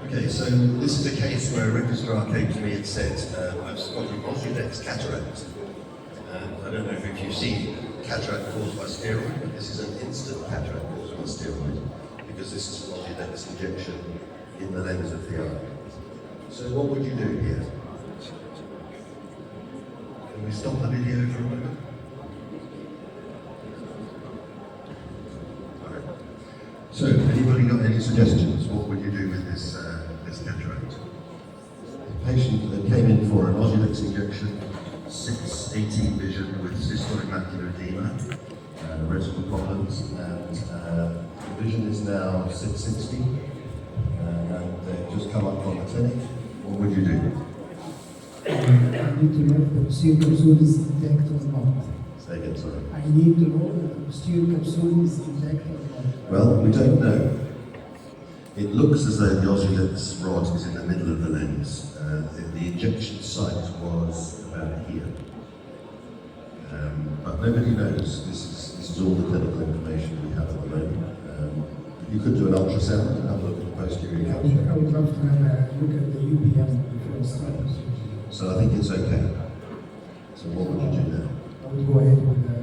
Okay, so this is a case where a registrar came to me and said, I've spotted Ozurdex cataract. I don't know if you've seen cataract caused by steroid, but this is an instant cataract caused by steroid, because this is an Ozurdex injection in the lens of the eye. So what would you do here? Can we stop the video for a moment? So, anybody got any suggestions? What would you do with this cataract? The patient that came in for an Ozurdex injection, 6/18 vision with systolic macular edema, retinal problems, and the vision is now 660, and they've just come up from the clinic. What would you do? I need to know if the posterior capsule is intact or not. Say again, sorry. I need to know if the posterior capsule is intact or not. Well, we don't know. It looks as though the Ozurdex rod is in the middle of the lens. The injection site was about here. But nobody knows. This is all the clinical information we have at the moment. You could do an ultrasound and have a look at the posterior capsule. I would love to have a look at the UPM before it starts. So I think it's okay. So what would you do now? I would go ahead with a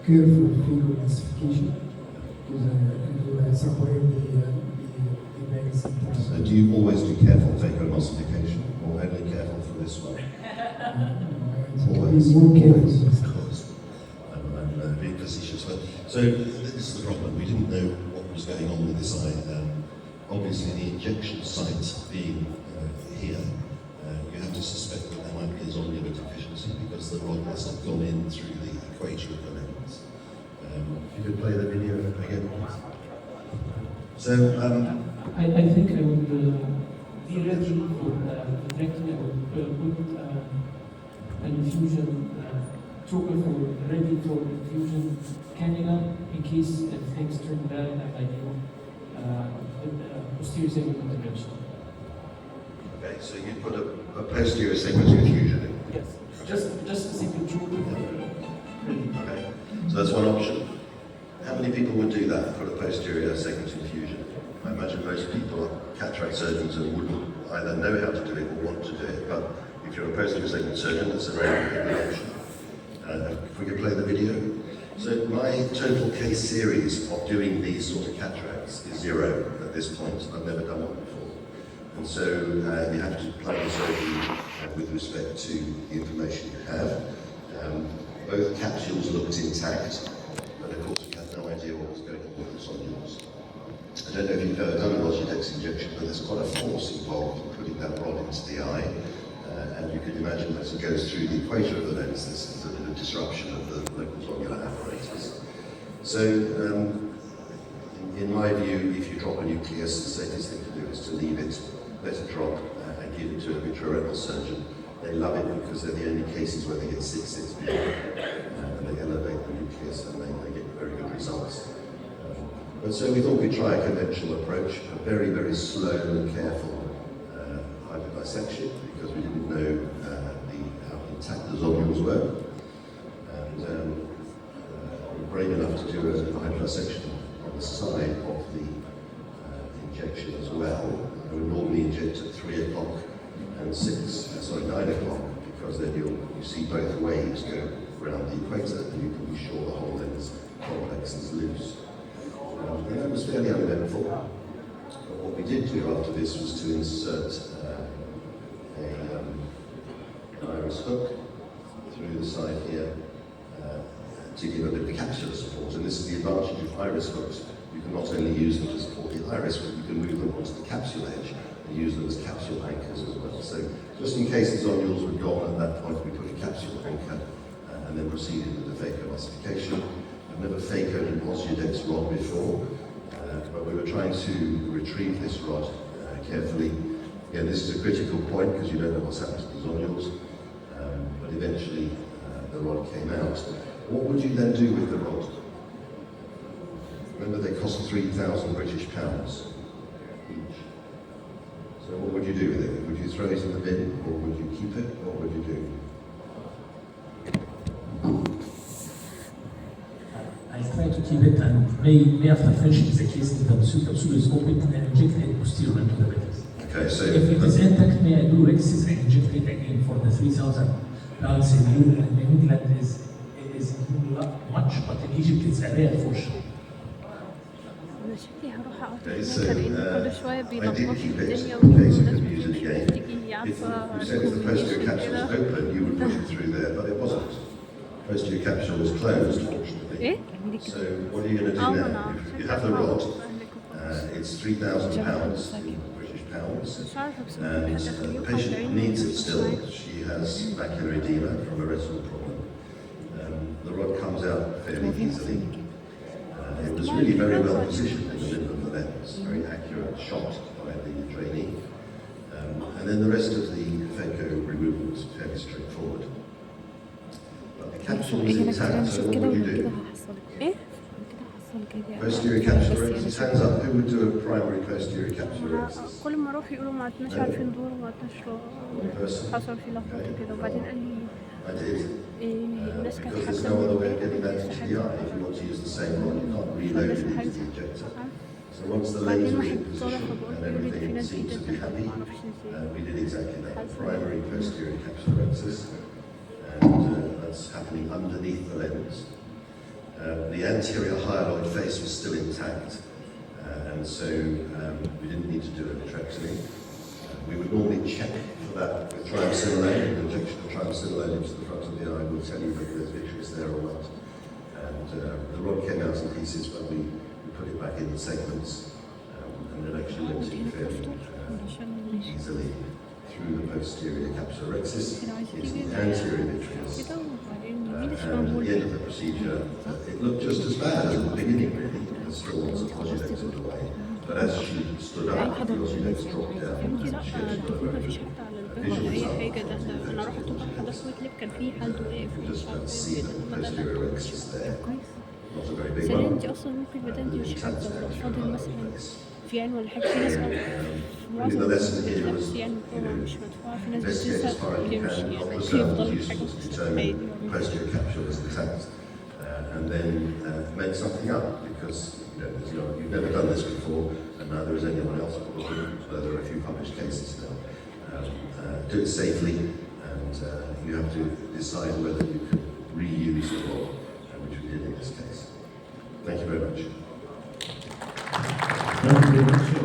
careful finger classification, because it will separate the medicine. So do you always do careful phacoemulsification, or only careful for this one? Always. More careful. Of course. I'm being facetious. But so this is the problem. We didn't know what was going on with this eye. Obviously, the injection site being here, you have to suspect that there might be a zonular deficiency because the rod must have gone in through the equator of the lens. If you could play the video again, please. So, I think I would be ready for injecting. I would put an infusion trooper ready for infusion cannula in case things turn bad and I do posterior segment intervention. okay, so you put a posterior segment infusion in. Yes, just a single trooper ready. Okay, so that's one option. How many people would do that, put a posterior segment infusion? I imagine most people are cataract surgeons and wouldn't either know how to do it or want to do it, but if you're a posterior segment surgeon, that's a very good option. If we could play the video. So my total case series of doing these sort of cataracts is 0 at this point. I've never done one before. And so you have to plan the surgery with respect to the information you have. Both capsules looked intact, but of course we had no idea what was going on with the sonules. I don't know if you've ever done an Ozurdex injection, but there's quite a force involved in putting that rod into the eye. And you can imagine as it goes through the equator of the lens, this is a bit of disruption of the local zonular apparatus. So, in my view, if you drop a nucleus, the safest thing to do is to leave it, let it drop, and give it to a vitreoretinal surgeon. They love it because they're the only cases where they get 6/6 view, and they elevate the nucleus and they get very good results. But so we thought we'd try a conventional approach, a very, very slow and careful hyperdissection, because we didn't know how intact the zonules were. And we're brave enough to do a hyperdissection on the side of the injection as well. I would normally inject at 3 o'clock and 9 o'clock, because then you see both waves go around the equator and you can be sure the whole lens complex is loose. And that was fairly uneventful. But what we did do after this was to insert an iris hook through the side here to give a bit of capsular support. And this is the advantage of iris hooks. You can not only use them to support the iris, but you can move them onto the capsule edge and use them as capsule anchors as well. So just in case the zonules were gone at that point, we put a capsule anchor and then proceeded with the phacoemulsification. I've never phacoed an Ozurdex rod before, but we were trying to retrieve this rod carefully. Again, this is a critical point because you don't know what's happened to the zonules, but eventually the rod came out. What would you then do with the rod? Remember, they cost 3,000 British pounds each. So what would you do with it? Would you throw it in the bin, or would you keep it? What would you do? I try to keep it, and may after finishing the case, if the capsule is open, and inject it posterior into the vitreous. Okay, so If it is intact, may I do rexis and inject it again for the 3,000 pounds in Europe, and in England is not much, but in Egypt it's a rare fortune. أنا شكلي هروح أقعد Okay, so هناك لأن كل شوية I did بيلخبطوا keep it الدنيا in case والناس of use it بتمشي again. تيجي If عارفة you said if the posterior capsule was كده. open, you would push it through there, but it wasn't. Posterior capsule was closed, fortunately. إيه؟ So what are you going to do أو now? أنا If you have the rod, it's £3,000 in British pounds, مش عارفة بس and ممكن حد the يخليه patient يقطع needs it عينه. still. She has macular edema from a retinal problem. The rod comes out fairly easily. It was really very well positioned in the middle of the lens, very accurate shot by the trainee. And then the rest of the phaco removal was fairly straightforward. But the capsule was intact, so what would you do? إيه؟ Posterior capsulorhexis, hands up. Who would do a primary posterior capsulorhexis? كل ما اروح يقولوا ما عدناش عارفين دور وما عدناش Person? حصل في لخبطه كده وبعدين قال لي I did. إيه الناس كانت Because there's حاسه no other إن way of getting that في into the حاجه eye. If you want to use the same rod, you can't reload it into the injector. So once the lens بعدين was واحد in طالع position فبقول and له في everything ناس seemed to be بتتدخل happy, ما اعرفش ازاي we did exactly that. Primary posterior capsulorhexis, and that's happening underneath the lens. The anterior hyaloid face was still intact, and so we didn't need to do a vitrectomy. We would normally check for that with triamcinolone. The injection of triamcinolone into the front of the eye will tell you whether there's vitreous there or not. And the rod came out in pieces, but we put it back in segments, and it actually went in fairly easily through the posterior capsulorhexis into the anterior vitreous. كده وبعدين And مين at the end of the procedure, it looked just as bad as at the beginning, really. There still was a Ozilect in the way. But as she stood up, the Ozilect dropped down. فهمتي؟ And لا she had الدكتور مفيش حد على الباب ولا اي حاجه ده انا رحت حضرتك ويتلب كان في حد واقف ومش just عارفه see ايه the كده ما ده posterior لا rexis there. كويس Not a very big سرير one. انت اصلا ممكن البدن دي مش حاجه لو فاضل مثلا Face. في عين ولا حاجه في ناس Really معظم the lesson الناس here was, بتلبس يعني you طبعا know, مش مدفوعه في ناس investigate as far بتلبسها as you بتمشي can, يعني not بيفضل preserve حاجه useful to مستحيل determine posterior capsule is intact, and then make something up, because you've never done this before, and neither has anyone else probably, although there are a few published cases now. Do it safely, and you have to decide whether you can reuse the rod, which we did in this case. Thank you very much. Thank you very much.